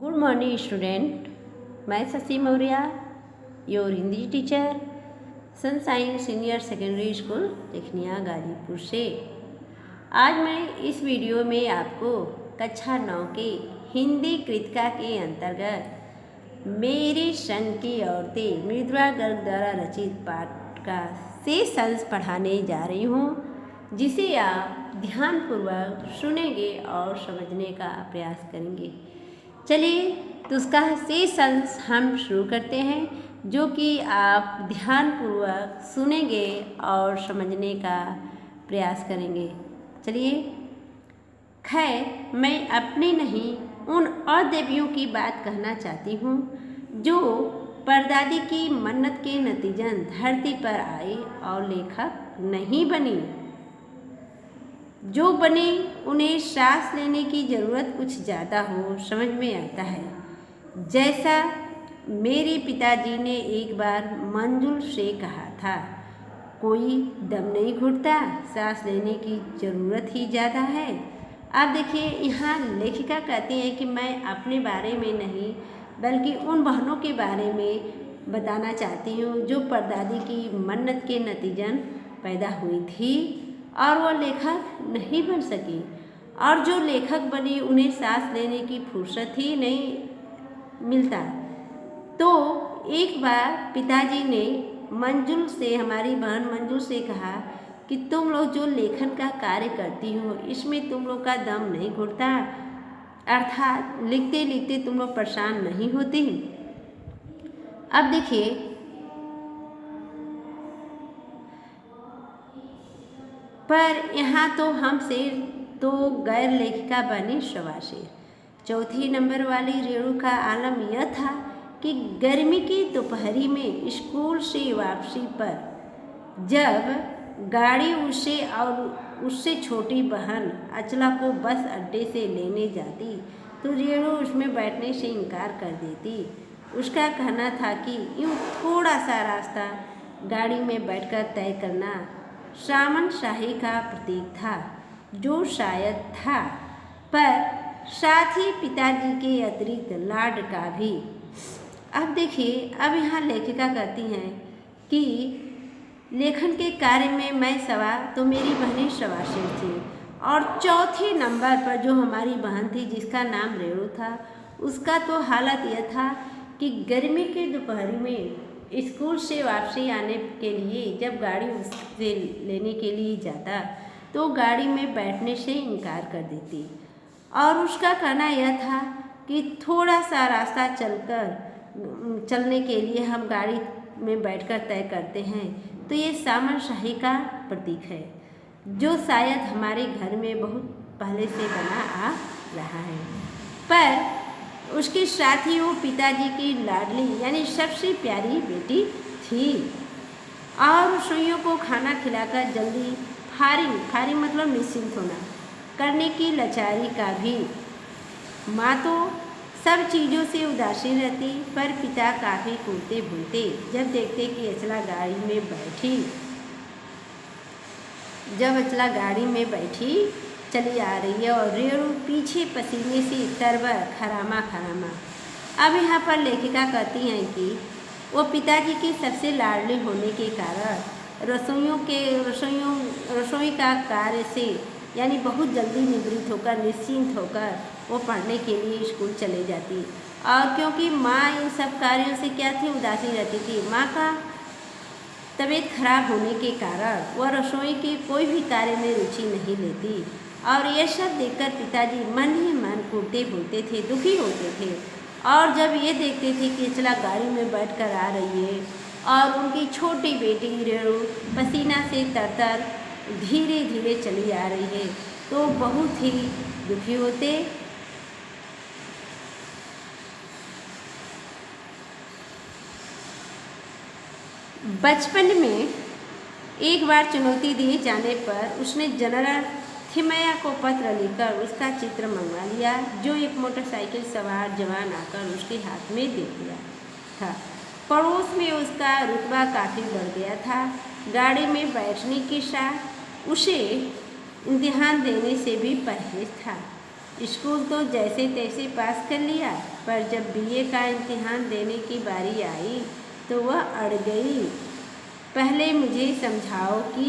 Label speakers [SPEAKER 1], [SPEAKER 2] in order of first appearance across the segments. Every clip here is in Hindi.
[SPEAKER 1] गुड मॉर्निंग स्टूडेंट, मैं Shashi Maurya, your Hindi teacher, sunshine senior secondary school Lekhaniya Ghazipur से। आज मैं इस वीडियो में आपको कक्षा 9 के हिंदी कृतिका के अंतर्गत मेरे संग की औरतें मृदुला गर्ग द्वारा रचित पाठ का शेष अंश पढ़ाने जा रही हूँ, जिसे आप ध्यानपूर्वक सुनेंगे और समझने का प्रयास करेंगे। चलिए तो उसका शेष अंश हम शुरू करते हैं, जो कि आप ध्यानपूर्वक सुनेंगे और समझने का प्रयास करेंगे। चलिए, खैर मैं अपनी नहीं उन अदेवियों की बात कहना चाहती हूँ जो परदादी की मन्नत के नतीजन धरती पर आई और लेखक नहीं बनी। जो बने उन्हें सांस लेने की ज़रूरत कुछ ज़्यादा हो, समझ में आता है। जैसा मेरे पिताजी ने एक बार मंजुल से कहा था, कोई दम नहीं घुटता, सांस लेने की ज़रूरत ही ज़्यादा है। अब देखिए, यहाँ लेखिका कहती है कि मैं अपने बारे में नहीं बल्कि उन बहनों के बारे में बताना चाहती हूँ जो परदादी की मन्नत के नतीजन पैदा हुई थी और वह लेखक नहीं बन सकी, और जो लेखक बनी उन्हें सांस लेने की फुर्सत ही नहीं मिलता। तो एक बार पिताजी ने मंजुल से, हमारी बहन मंजुल से कहा कि तुम लोग जो लेखन का कार्य करती हो इसमें तुम लोग का दम नहीं घुटता, अर्थात लिखते लिखते तुम लोग परेशान नहीं होती। अब देखिए, पर यहाँ तो हम शेर तो गैर लेखिका बनी शवाशेर। चौथी नंबर वाली रेणु का आलम यह था कि गर्मी की दोपहरी में स्कूल से वापसी पर जब गाड़ी उसे और उससे छोटी बहन अचला को बस अड्डे से लेने जाती तो रेणु उसमें बैठने से इनकार कर देती। उसका कहना था कि यूँ थोड़ा सा रास्ता गाड़ी में बैठकर तय करना सामन शाही का प्रतीक था, जो शायद था, पर साथ ही पिताजी के अतिरिक्त लाड का भी। अब देखिए, अब यहाँ लेखिका कहती हैं कि लेखन के कार्य में मैं सवा तो मेरी बहनें शवाशेर थी, और चौथे नंबर पर जो हमारी बहन थी जिसका नाम रेणु था, उसका तो हालत यह था कि गर्मी के दोपहर में स्कूल से वापसी आने के लिए जब गाड़ी उससे लेने के लिए जाता तो गाड़ी में बैठने से इनकार कर देती, और उसका कहना यह था कि थोड़ा सा रास्ता चलने के लिए हम गाड़ी में बैठकर तय करते हैं, तो ये सामन शाही का प्रतीक है, जो शायद हमारे घर में बहुत पहले से बना आ रहा है। पर उसके साथ ही वो पिताजी की लाडली यानी सबसे प्यारी बेटी थी, और रसोइयों को खाना खिलाकर जल्दी फारिग मतलब निश्चिंत होना करने की लाचारी का भी। माँ तो सब चीज़ों से उदासीन रहती, पर पिता काफ़ी कूदते भूलते जब देखते कि अचला गाड़ी में बैठी चली आ रही है और रेणु पीछे पसीने से तरबर खरामा। अब यहाँ पर लेखिका कहती हैं कि वो पिताजी के सबसे लाडले होने के कारण रसोई का कार्य से यानी बहुत जल्दी निश्चिंत होकर वो पढ़ने के लिए स्कूल चले जाती, और क्योंकि माँ इन सब कार्यों से क्या थी, उदासीन रहती थी। माँ का तबीयत खराब होने के कारण वह रसोई के कोई भी कार्य में रुचि नहीं लेती, और यह सब देखकर पिताजी मन ही मन कूदते भूलते थे, दुखी होते थे। और जब ये देखते थे कि अचला गाड़ी में बैठकर आ रही है और उनकी छोटी बेटी रेणु पसीना से तरतर धीरे धीरे चली आ रही है, तो बहुत ही दुखी होते। बचपन में एक बार चुनौती दिए जाने पर उसने जनरल थिमैया को पत्र लिखकर उसका चित्र मंगवा लिया, जो एक मोटरसाइकिल सवार जवान आकर उसके हाथ में दे दिया था। पड़ोस में उसका रुतबा काफ़ी बढ़ गया था। गाड़ी में बैठने के साथ उसे इम्तिहान देने से भी परहेज था। स्कूल तो जैसे तैसे पास कर लिया, पर जब बीए का इम्तिहान देने की बारी आई तो वह अड़ गई। पहले मुझे समझाओ कि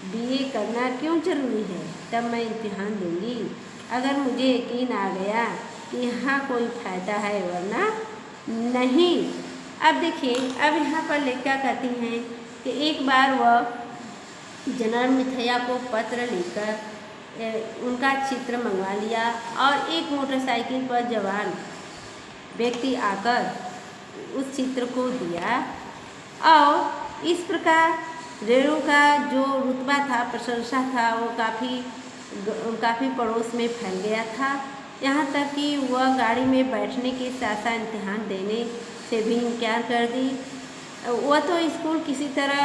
[SPEAKER 1] बीए करना क्यों ज़रूरी है, तब मैं इम्तिहान दूंगी। अगर मुझे यकीन आ गया कि यहाँ कोई फ़ायदा है, वरना नहीं। अब देखिए, अब यहाँ पर लेखिका कहती हैं कि एक बार वह जनरल मिथैया को पत्र लिखकर उनका चित्र मंगवा लिया और एक मोटरसाइकिल पर जवान व्यक्ति आकर उस चित्र को दिया और इस प्रकार रेणु का जो रुतबा था, प्रशंसा था, वो काफ़ी पड़ोस में फैल गया था। यहाँ तक कि वह गाड़ी में बैठने के साथ साथ इम्तिहान देने से भी इनकार कर दी। वह तो स्कूल किसी तरह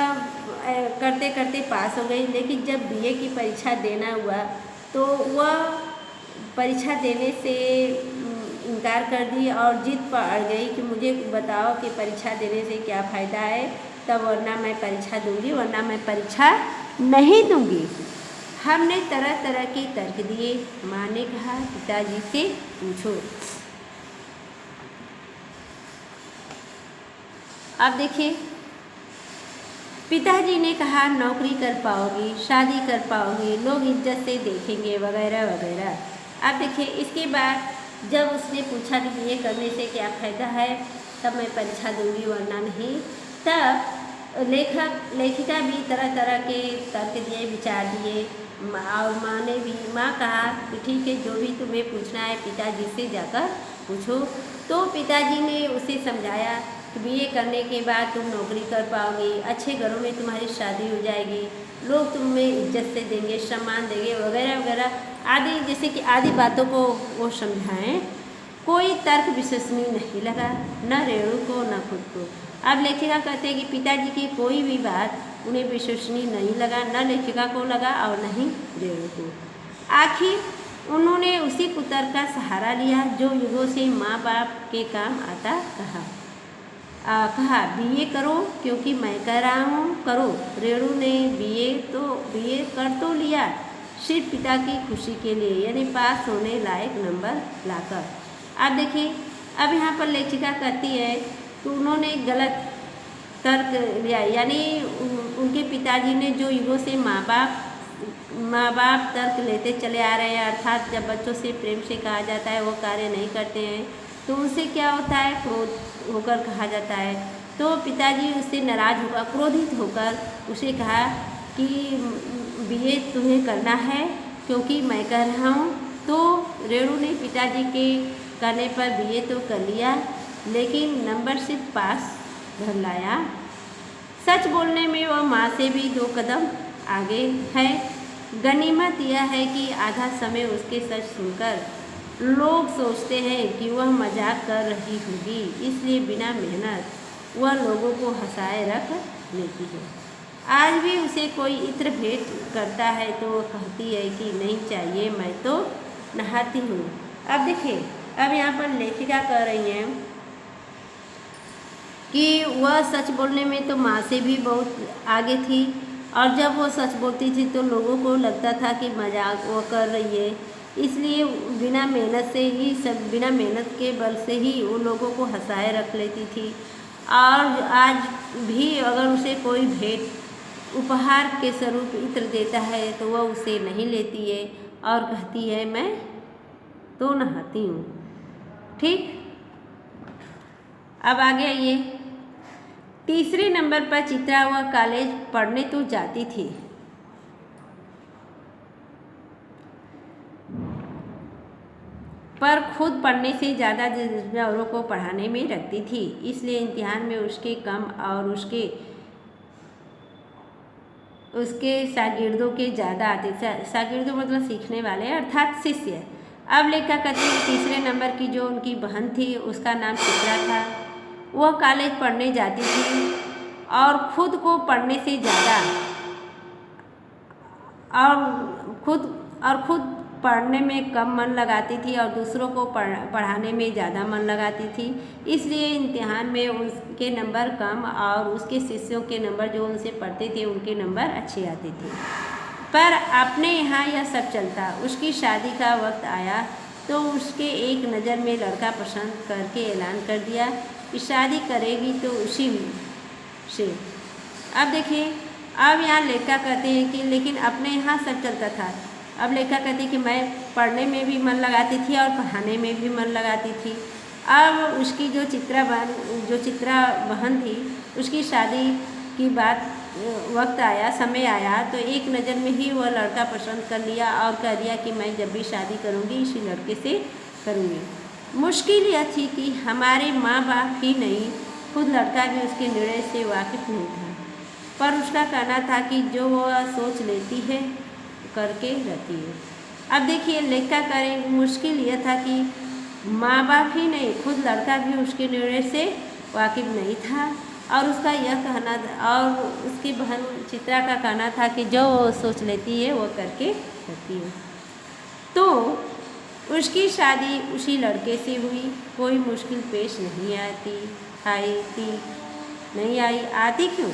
[SPEAKER 1] करते करते पास हो गई, लेकिन जब बीए की परीक्षा देना हुआ तो वह परीक्षा देने से इनकार कर दी और जिद पर अड़ गई कि मुझे बताओ कि परीक्षा देने से क्या फ़ायदा है, तब वरना मैं परीक्षा दूंगी, वरना मैं परीक्षा नहीं दूंगी। हमने तरह तरह के तर्क दिए। माँ ने कहा, पिताजी से पूछो। अब देखिए, पिताजी ने कहा, नौकरी कर पाओगी, शादी कर पाओगी, लोग इज्जत से देखेंगे, वगैरह वगैरह। अब देखिए, इसके बाद जब उसने पूछा कि ये करने से क्या फ़ायदा है, तब मैं परीक्षा दूंगी, वरना नहीं। तब लेखिका भी तरह तरह के तर्क दिए, विचार दिए और माँ कहा कि ठीक है, जो भी तुम्हें पूछना है पिताजी से जाकर पूछो। तो पिताजी ने उसे समझाया कि बीए करने के बाद तुम नौकरी कर पाओगी, अच्छे घरों में तुम्हारी शादी हो जाएगी, लोग तुम्हें इज्जत से देंगे, सम्मान देंगे, वगैरह वगैरह आदि, जैसे कि आदि बातों को वो समझाएं। कोई तर्क विश्वसनीय नहीं लगा, न रेणु को न खुद को। अब लेखिका कहते हैं कि पिताजी की कोई भी बात उन्हें विश्वसनीय नहीं लगा, न लेखिका को लगा और न ही रेणु को। आखिर उन्होंने उसी कुतर्क का सहारा लिया जो युगों से माँ बाप के काम आता कहा बीए करो क्योंकि मैं कह रहा हूँ करो। रेणु ने बीए कर तो लिया, सिर्फ पिता की खुशी के लिए, यानी पास होने लायक नंबर लाकर। अब देखिए, अब यहाँ पर लेखिका कहती है कि उन्होंने गलत तर्क लिया, यानी उनके पिताजी ने जो युगों से माँ बाप तर्क लेते चले आ रहे हैं, अर्थात जब बच्चों से प्रेम से कहा जाता है वो कार्य नहीं करते हैं तो उनसे क्या होता है, क्रोध होकर कहा जाता है। तो पिताजी उससे नाराज़ होकर, क्रोधित होकर उसे कहा कि बीए तुम्हें करना है क्योंकि मैं कह रहा हूँ। तो रेणु ने पिताजी के कहने पर बीए तो कर लिया, लेकिन नंबर सिर्फ पास भर लाया। सच बोलने में वह माँ से भी 2 कदम आगे है। गनीमत यह है कि आधा समय उसके सच सुनकर लोग सोचते हैं कि वह मजाक कर रही होगी, इसलिए बिना मेहनत वह लोगों को हंसाए रख लेती है। आज भी उसे कोई इत्र भेंट करता है तो वह कहती है कि नहीं चाहिए, मैं तो नहाती हूँ। अब देखिए, अब यहाँ पर लेखिका कह रही हैं कि वह सच बोलने में तो माँ से भी बहुत आगे थी, और जब वो सच बोलती थी तो लोगों को लगता था कि मजाक वो कर रही है, इसलिए बिना मेहनत के बल से ही वो लोगों को हंसाए रख लेती थी। और आज भी अगर उसे कोई भेंट उपहार के स्वरूप इत्र देता है तो वह उसे नहीं लेती है और कहती है मैं तो नहाती हूँ। ठीक, अब आगे आइए। तीसरे नंबर पर चित्रा वह कॉलेज पढ़ने तो जाती थी, पर खुद पढ़ने से ज़्यादा दिलचस्पी औरों को पढ़ाने में रखती थी, इसलिए इम्तिहान में उसके कम और उसके शागिर्दों के ज़्यादा आते। शागिर्दों मतलब सीखने वाले, अर्थात शिष्य। अब लेखिका कहती है तीसरे नंबर की जो उनकी बहन थी उसका नाम चित्रा था। वह कॉलेज पढ़ने जाती थी और खुद को पढ़ने से ज़्यादा और खुद पढ़ने में कम मन लगाती थी और दूसरों को पढ़ाने में ज़्यादा मन लगाती थी, इसलिए इम्तिहान में उसके नंबर कम और उसके शिष्यों के नंबर जो उनसे पढ़ते थे उनके नंबर अच्छे आते थे। पर अपने यहाँ यह सब चलता। उसकी शादी का वक्त आया तो उसके एक नज़र में लड़का पसंद करके ऐलान कर दिया कि शादी करेगी तो उसी से। अब देखिए, अब यहाँ लेखिका कहते हैं कि लेकिन अपने यहाँ सब चलता था। अब लेखिका कहती कि मैं पढ़ने में भी मन लगाती थी और पढ़ाने में भी मन लगाती थी। अब उसकी जो चित्रा बहन थी, उसकी शादी की बात वक्त आया, समय आया, तो एक नज़र में ही वह लड़का पसंद कर लिया और कह दिया कि मैं जब भी शादी करूँगी इसी लड़के से करूँगी। मुश्किल यह थी कि हमारे माँ बाप ही नहीं, खुद लड़का भी उसके निर्णय से वाकिफ़ नहीं था, पर उसका कहना था कि जो वह सोच लेती है करके रहती है। अब देखिए, लेखिका करें मुश्किल यह था कि माँ बाप ही नहीं, खुद लड़का भी उसके निर्णय से वाकिफ़ नहीं था और उसका यह कहना और उसकी बहन चित्रा का कहना था कि जो वो सोच लेती है वो करके रहती है। तो उसकी शादी उसी लड़के से हुई। कोई मुश्किल पेश नहीं आती क्यों?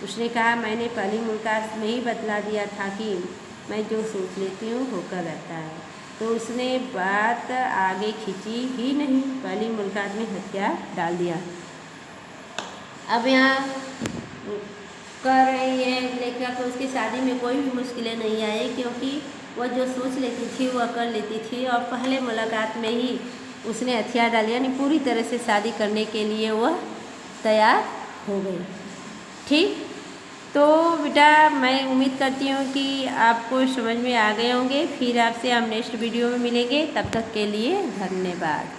[SPEAKER 1] उसने कहा, मैंने पहली मुलाकात में ही बतला दिया था कि मैं जो सोच लेती हूँ होकर रहता है। तो उसने बात आगे खींची ही नहीं, पहली मुलाकात में हथियार डाल दिया। अब यहाँ कर रही है लेखिका को उसकी शादी में कोई भी मुश्किलें नहीं आई, क्योंकि वह जो सोच लेती थी वह कर लेती थी और पहले मुलाकात में ही उसने हथियार डाल, यानी पूरी तरह से शादी करने के लिए वह तैयार हो गई। ठीक, तो बेटा मैं उम्मीद करती हूँ कि आपको समझ में आ गए होंगे। फिर आपसे हम नेक्स्ट वीडियो में मिलेंगे, तब तक के लिए धन्यवाद।